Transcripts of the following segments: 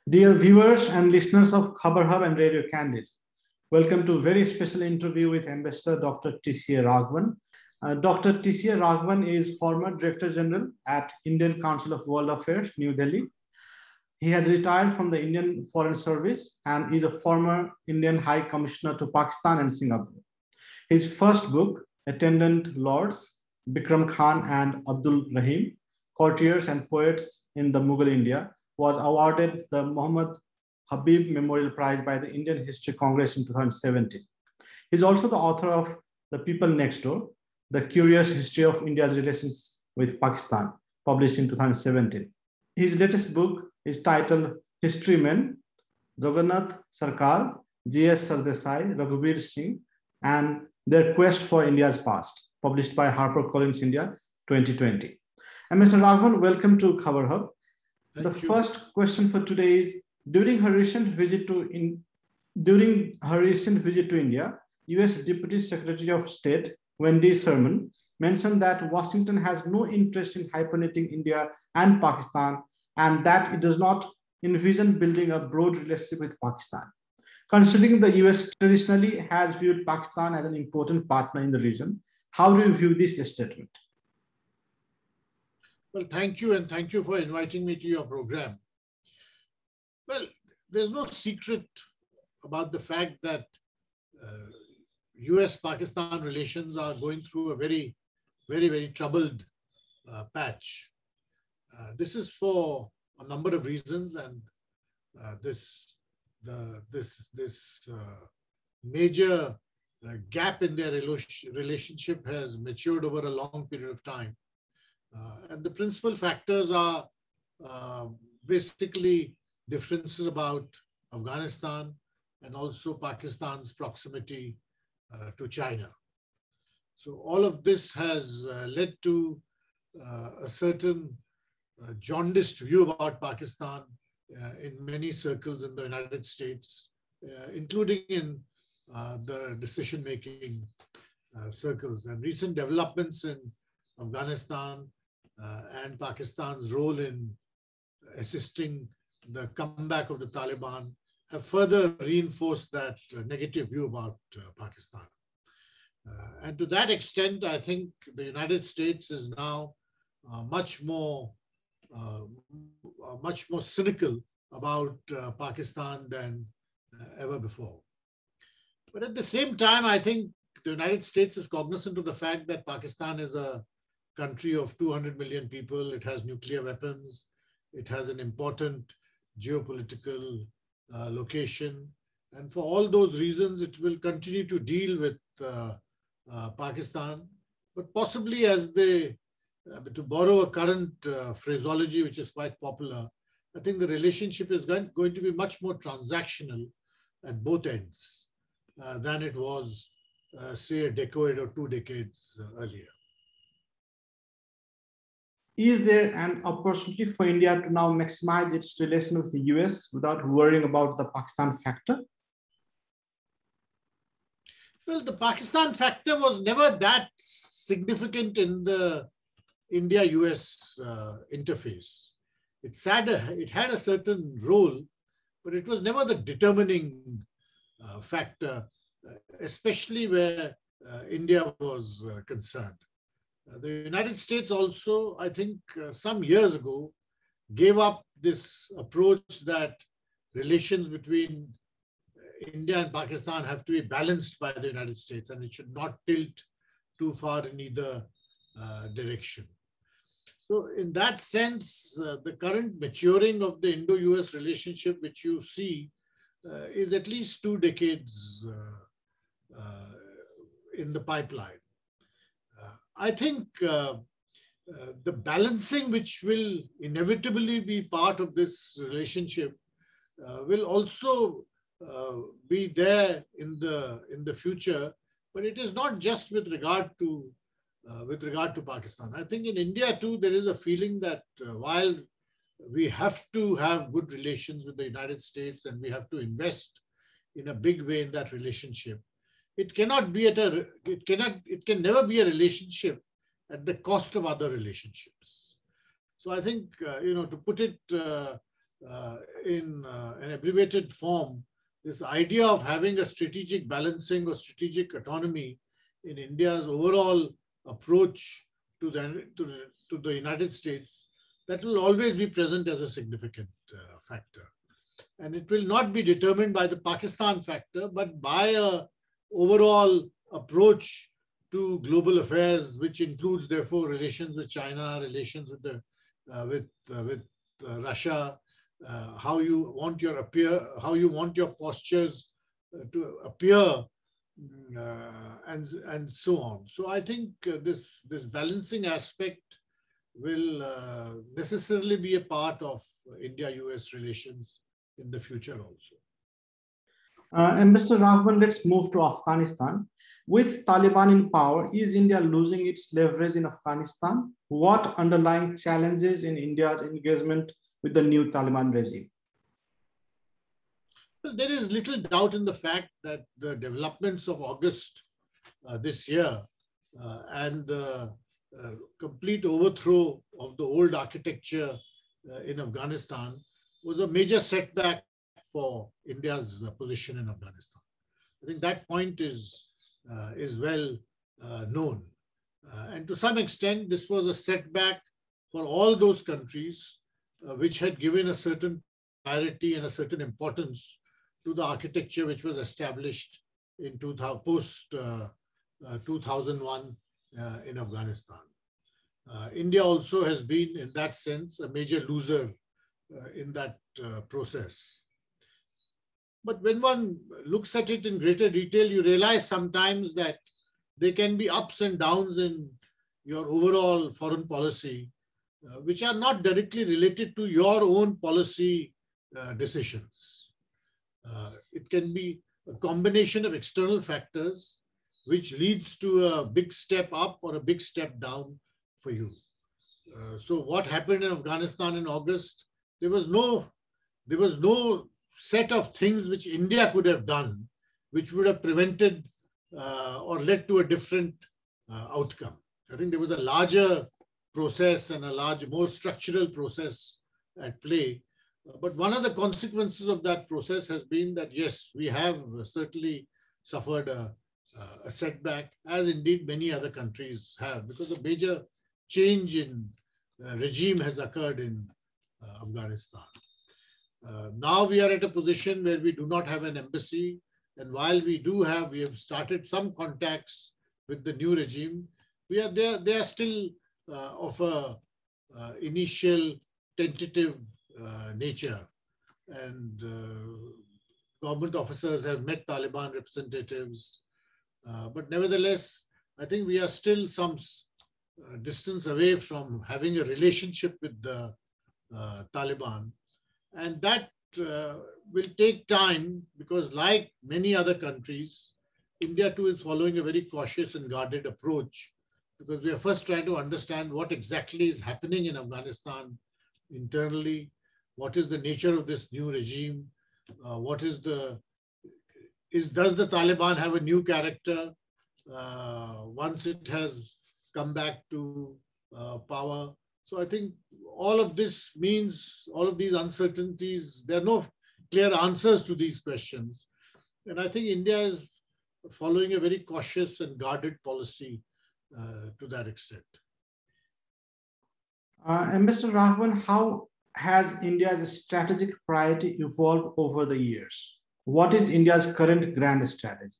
Dear viewers and listeners of Khabarhub and Radio Candid, welcome to a very special interview with Ambassador Dr. TCA Raghavan. Dr. TCA Raghavan is former Director General at Indian Council of World Affairs, New Delhi. He has retired from the Indian Foreign Service and is a former Indian High Commissioner to Pakistan and Singapore. His first book, Attendant Lords, Bikram Khan and Abdul Rahim, Courtiers and Poets in the Mughal India, was awarded the Muhammad Habib Memorial Prize by the Indian History Congress in 2017. He's also the author of The People Next Door, The Curious History of India's Relations with Pakistan, published in 2017. His latest book is titled History Men, Jadunath Sarkar, G.S. Sardesai, Raghubir Sinh, and Their Quest for India's Past, published by HarperCollins India 2020. And Mr. Raghavan, welcome to Khabarhub. The first question for today is, during her recent visit to India, US Deputy Secretary of State Wendy Sherman mentioned that Washington has no interest in hyperneting India and Pakistan, and that it does not envision building a broad relationship with Pakistan. Considering the US traditionally has viewed Pakistan as an important partner in the region, how do you view this statement? Well, thank you, and thank you for inviting me to your program. Well, there's no secret about the fact that US-Pakistan relations are going through a very, very troubled patch. This is for a number of reasons, and this major gap in their relationship has matured over a long period of time. And the principal factors are basically differences about Afghanistan and also Pakistan's proximity to China. So all of this has led to a certain jaundiced view about Pakistan in many circles in the United States, including in the decision-making circles. And recent developments in Afghanistan and Pakistan's role in assisting the comeback of the Taliban have further reinforced that negative view about Pakistan. And to that extent, I think the United States is now much more cynical about Pakistan than ever before. But at the same time, I think the United States is cognizant of the fact that Pakistan is a country of 200 million people. It has nuclear weapons. It has an important geopolitical location. And for all those reasons, it will continue to deal with Pakistan. But possibly to borrow a current phraseology, which is quite popular, I think the relationship is going to be much more transactional at both ends than it was, say, a decade or 2 decades earlier. Is there an opportunity for India to now maximize its relation with the US without worrying about the Pakistan factor? Well, the Pakistan factor was never that significant in the India-US interface. It had a certain role, but it was never the determining factor, especially where India was concerned. The United States also, I think, some years ago, gave up this approach that relations between India and Pakistan have to be balanced by the United States, and it should not tilt too far in either direction. So in that sense, the current maturing of the Indo-US relationship, which you see, is at least 2 decades in the pipeline. I think the balancing which will inevitably be part of this relationship will also be there in the future, but it is not just with regard to Pakistan. I think in India too, there is a feeling that while we have to have good relations with the United States and we have to invest in a big way in that relationship, it can never be a relationship at the cost of other relationships. So I think, to put it in an abbreviated form, this idea of having a strategic balancing or strategic autonomy in India's overall approach to the United States, that will always be present as a significant factor. And it will not be determined by the Pakistan factor, but by a overall approach to global affairs, which includes therefore relations with China, relations with Russia, how you want your postures to appear, and so on. So I think this balancing aspect will necessarily be a part of India-US relations in the future also. Ambassador Raghavan, let's move to Afghanistan. With Taliban in power, is India losing its leverage in Afghanistan? What underlying challenges in India's engagement with the new Taliban regime? Well, there is little doubt in the fact that the developments of August this year and the complete overthrow of the old architecture in Afghanistan was a major setback for India's position in Afghanistan. I think that point is well known. And to some extent, this was a setback for all those countries which had given a certain priority and a certain importance to the architecture which was established in post 2001 in Afghanistan. India also has been, in that sense, a major loser in that process. But when one looks at it in greater detail, you realize sometimes that there can be ups and downs in your overall foreign policy, which are not directly related to your own policy decisions. It can be a combination of external factors which leads to a big step up or a big step down for you. So what happened in Afghanistan in August? There was no set of things which India could have done which would have prevented or led to a different outcome. I think there was a larger process and a more structural process at play. But one of the consequences of that process has been that, yes, we have certainly suffered a setback, as indeed many other countries have, because a major change in regime has occurred in Afghanistan. Now we are at a position where we do not have an embassy. And while we have started some contacts with the new regime, they are still of a initial tentative nature. And government officers have met Taliban representatives. But nevertheless, I think we are still some distance away from having a relationship with the Taliban. And that will take time because, like many other countries, India too is following a very cautious and guarded approach, because we are first trying to understand what exactly is happening in Afghanistan internally, what is the nature of this new regime, does the Taliban have a new character once it has come back to power. So I think all of this means, all of these uncertainties, there are no clear answers to these questions. And I think India is following a very cautious and guarded policy to that extent. Mr. Raghavan, how has India's strategic priority evolved over the years? What is India's current grand strategy?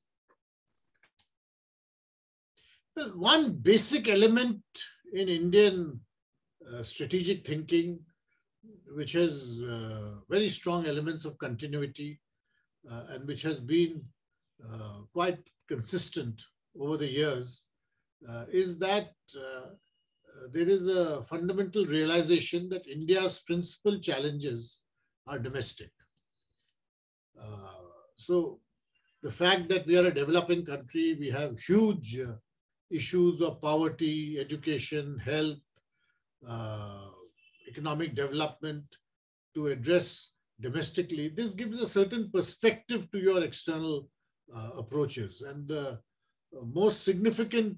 Well, one basic element in Indian strategic thinking, which has very strong elements of continuity and which has been quite consistent over the years, is that there is a fundamental realization that India's principal challenges are domestic. So the fact that we are a developing country, we have huge issues of poverty, education, health, economic development to address domestically, this gives a certain perspective to your external approaches. And the most significant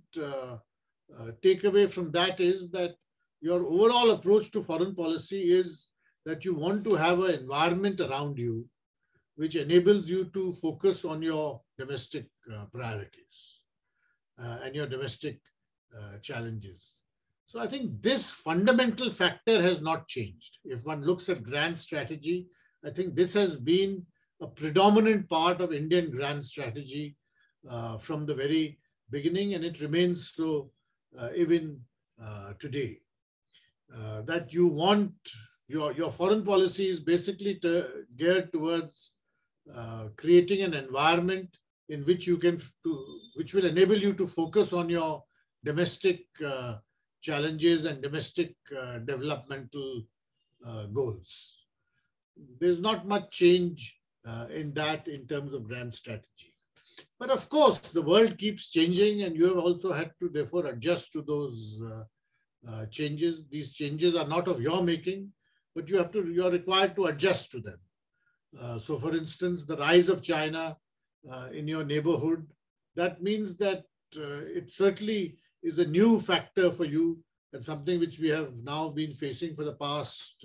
takeaway from that is that your overall approach to foreign policy is that you want to have an environment around you which enables you to focus on your domestic priorities and your domestic challenges. So I think this fundamental factor has not changed. If one looks at grand strategy, I think this has been a predominant part of Indian grand strategy from the very beginning, and it remains so even today. That you want your foreign policy is basically geared towards creating an environment in which you can which will enable you to focus on your domestic challenges and domestic developmental goals. There's not much change in that in terms of grand strategy. But of course, the world keeps changing, and you have also had to therefore adjust to those changes. These changes are not of your making, but you're required to adjust to them. So for instance, the rise of China in your neighborhood, that means that it certainly is a new factor for you, and something which we have now been facing for the past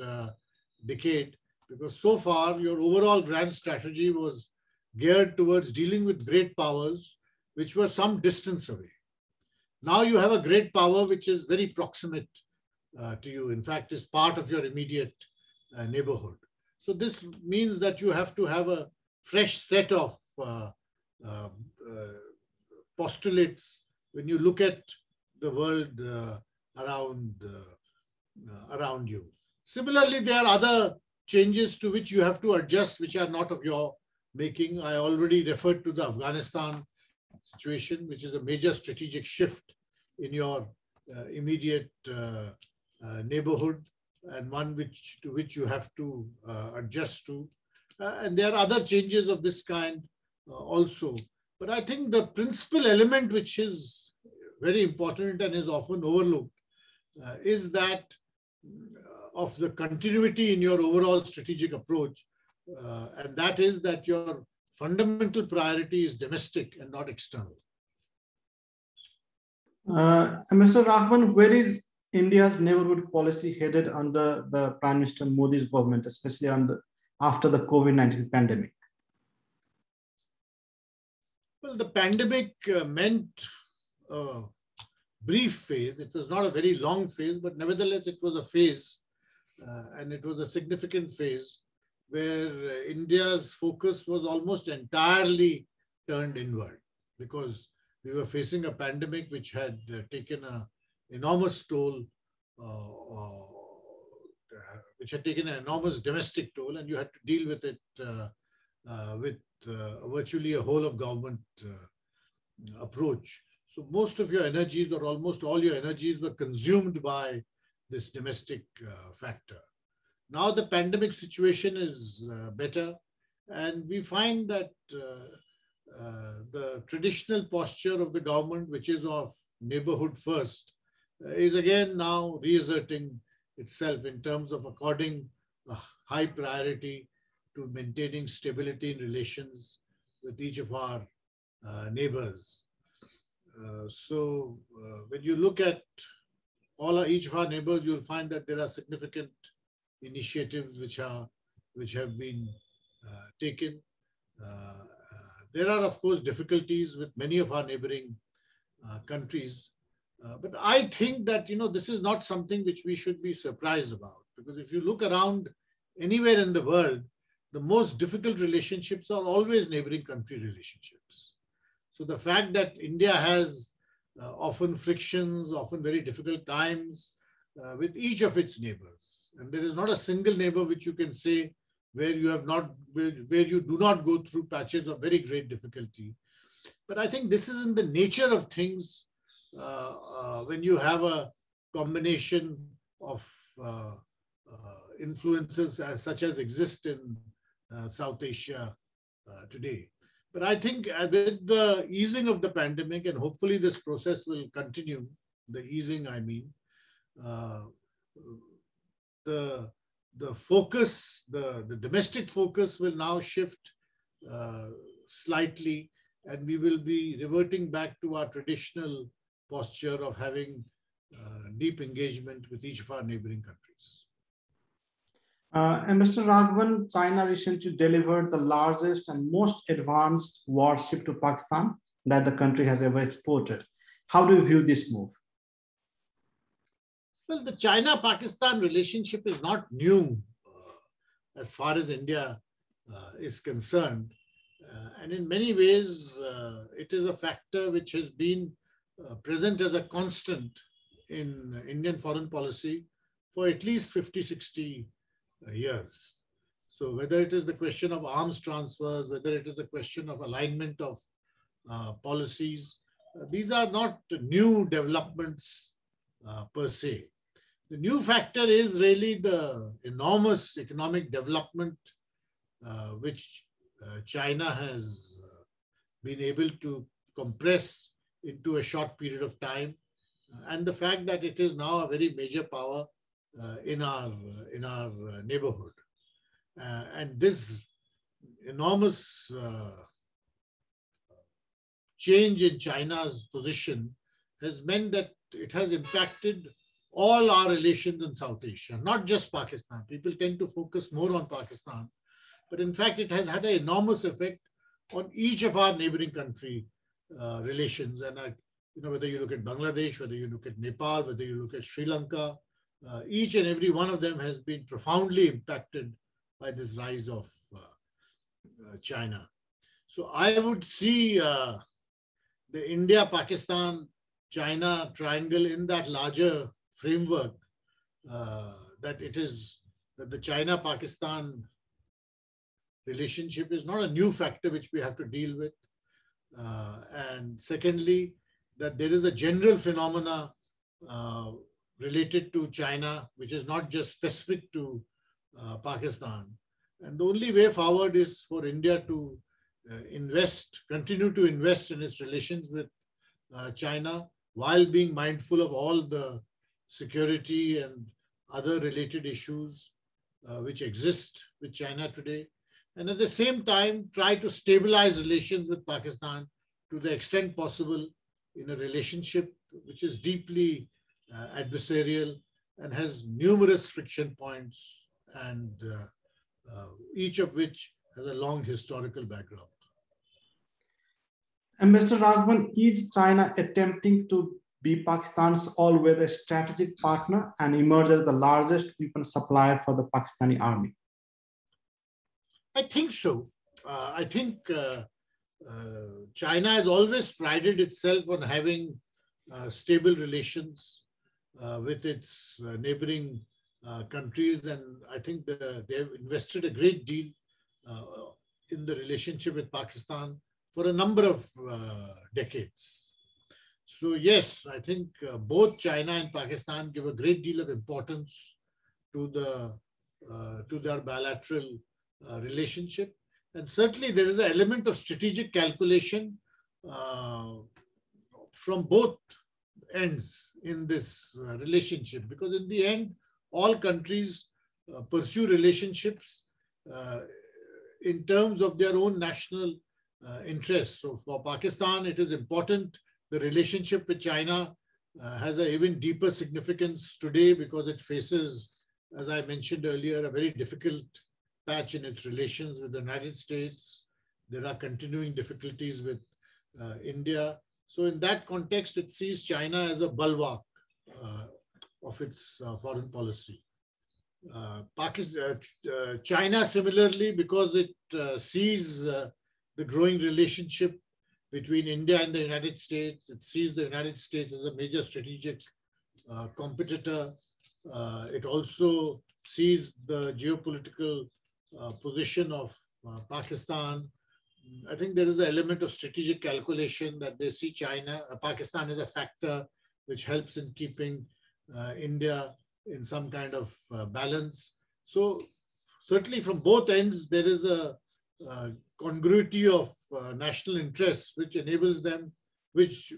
decade, because so far your overall grand strategy was geared towards dealing with great powers which were some distance away. Now you have a great power which is very proximate to you, in fact is part of your immediate neighborhood. So this means that you have to have a fresh set of postulates when you look at the world around you. Similarly, there are other changes to which you have to adjust, which are not of your making. I already referred to the Afghanistan situation, which is a major strategic shift in your immediate neighborhood, and one to which you have to adjust to. And there are other changes of this kind also. But I think the principal element which is very important and is often overlooked is that of the continuity in your overall strategic approach, and that is that your fundamental priority is domestic and not external. Mr. Raghavan, where is India's neighborhood policy headed under the Prime Minister Modi's government, especially after the COVID-19 pandemic? Well, the pandemic meant a brief phase. It was not a very long phase, but nevertheless, it was a phase, and it was a significant phase where India's focus was almost entirely turned inward, because we were facing a pandemic which had taken an enormous toll, which had taken an enormous domestic toll, and you had to deal with it with virtually a whole of government approach. So most of your energies, or almost all your energies, were consumed by this domestic factor. Now the pandemic situation is better, and we find that the traditional posture of the government, which is of neighborhood first, is again now reasserting itself in terms of according a high priority to maintaining stability in relations with each of our neighbors. So when you look at each of our neighbors, you'll find that there are significant initiatives which have been taken. There are, of course, difficulties with many of our neighboring countries. But I think that, this is not something which we should be surprised about, because if you look around anywhere in the world, the most difficult relationships are always neighboring country relationships. So the fact that India has often frictions, often very difficult times with each of its neighbors, and there is not a single neighbor which you can say where you do not go through patches of very great difficulty. But I think this is in the nature of things when you have a combination of influences such as exist in South Asia today. But I think with the easing of the pandemic, and hopefully this process will continue, the easing, I mean, the focus, the domestic focus will now shift slightly, and we will be reverting back to our traditional posture of having deep engagement with each of our neighboring countries. Ambassador Raghavan, China recently delivered the largest and most advanced warship to Pakistan that the country has ever exported. How do you view this move? Well, the China-Pakistan relationship is not new as far as India is concerned. And in many ways, it is a factor which has been present as a constant in Indian foreign policy for at least 50, 60 years. So whether it is the question of arms transfers, whether it is the question of alignment of policies, these are not new developments per se. The new factor is really the enormous economic development which China has been able to compress into a short period of time, and the fact that it is now a very major power in our neighborhood. And this enormous change in China's position has meant that it has impacted all our relations in South Asia, not just Pakistan. People tend to focus more on Pakistan, but in fact, it has had an enormous effect on each of our neighboring country relations. And whether you look at Bangladesh, whether you look at Nepal, whether you look at Sri Lanka, each and every one of them has been profoundly impacted by this rise of China. So I would see the India-Pakistan-China triangle in that larger framework, that the China-Pakistan relationship is not a new factor which we have to deal with. And secondly, that there is a general phenomena related to China, which is not just specific to Pakistan. And the only way forward is for India to continue to invest in its relations with China, while being mindful of all the security and other related issues which exist with China today. And at the same time, try to stabilize relations with Pakistan to the extent possible in a relationship which is deeply adversarial and has numerous friction points, and each of which has a long historical background. Ambassador Raghavan, is China attempting to be Pakistan's all-weather strategic partner and emerge as the largest weapon supplier for the Pakistani army? I think so. I think China has always prided itself on having stable relations with its neighboring countries, and I think they've invested a great deal in the relationship with Pakistan for a number of decades. So yes, I think both China and Pakistan give a great deal of importance to their bilateral relationship. And certainly there is an element of strategic calculation from both ends in this relationship, because in the end, all countries pursue relationships in terms of their own national interests. So for Pakistan, it is important. The relationship with China has an even deeper significance today because it faces, as I mentioned earlier, a very difficult patch in its relations with the United States. There are continuing difficulties with India. So in that context, it sees China as a bulwark of its foreign policy. China similarly, because it sees the growing relationship between India and the United States, it sees the United States as a major strategic competitor. It also sees the geopolitical position of Pakistan. I think there is an element of strategic calculation that they see Pakistan as a factor which helps in keeping India in some kind of balance. So certainly from both ends, there is a congruity of national interests which enables them, which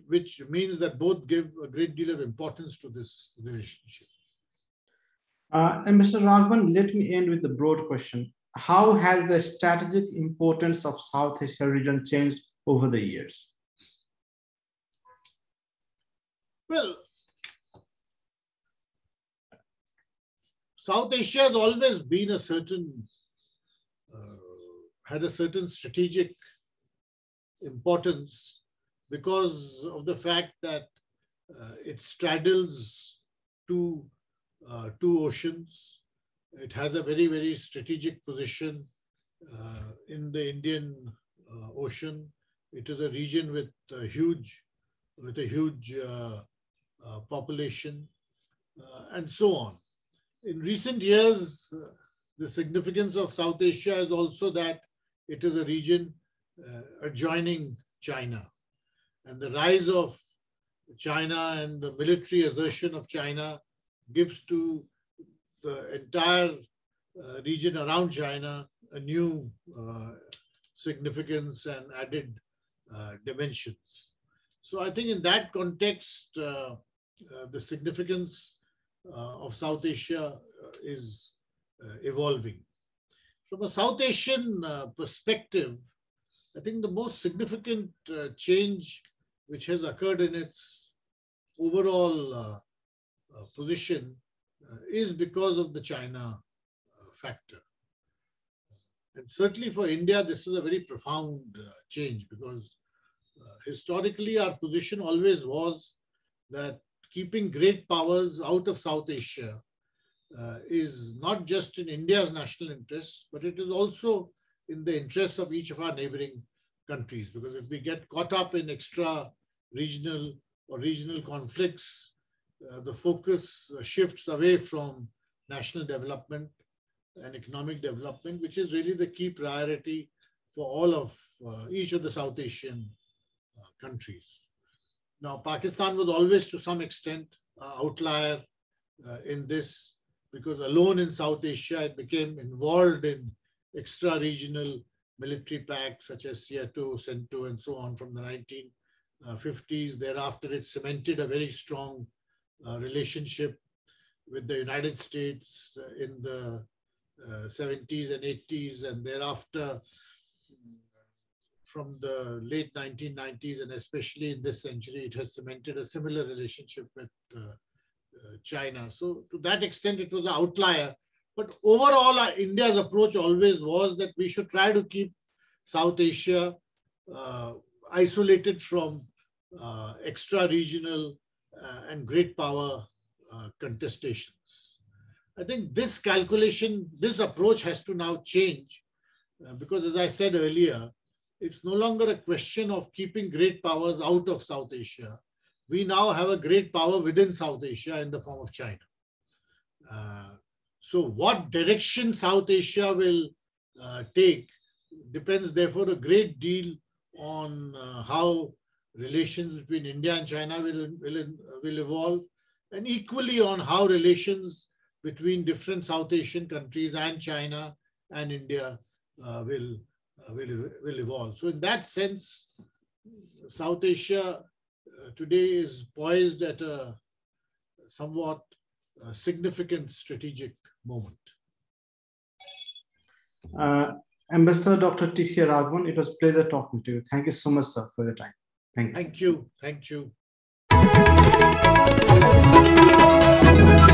means that both give a great deal of importance to this relationship. And Mr. Raghavan, let me end with the broad question. How has the strategic importance of South Asia region changed over the years? Well, South Asia has always been had a certain strategic importance because of the fact that it straddles two oceans. It has a very, very strategic position in the Indian Ocean. It is a region with a huge population, and so on. In recent years, the significance of South Asia is also that it is a region adjoining China. And the rise of China and the military assertion of China gives to the entire region around China a new significance and added dimensions. So I think in that context, the significance of South Asia is evolving. From a South Asian perspective, I think the most significant change which has occurred in its overall position is because of the China factor. And certainly for India, this is a very profound change because historically our position always was that keeping great powers out of South Asia is not just in India's national interests, but it is also in the interests of each of our neighboring countries. Because if we get caught up in extra-regional or regional conflicts, the focus shifts away from national development and economic development, which is really the key priority for all of each of the South Asian countries. Now, Pakistan was always to some extent an outlier in this, because alone in South Asia, it became involved in extra-regional military pacts such as CEATO, CENTO, and so on from the 1950s. Thereafter, it cemented a very strong relationship with the United States in the 70s and 80s, and thereafter, from the late 1990s and especially in this century, it has cemented a similar relationship with China. So to that extent, it was an outlier. But overall, India's approach always was that we should try to keep South Asia isolated from extra-regional and great power contestations. I think this calculation, this approach has to now change because, as I said earlier, it's no longer a question of keeping great powers out of South Asia. We now have a great power within South Asia in the form of China. So what direction South Asia will take depends therefore a great deal on how relations between India and China will evolve, and equally on how relations between different South Asian countries and China and India will evolve. So in that sense, South Asia today is poised at a somewhat significant strategic moment. Ambassador Dr. TCA Raghavan, it was a pleasure talking to you. Thank you so much, sir, for your time. Thank you. Thank you. Thank you.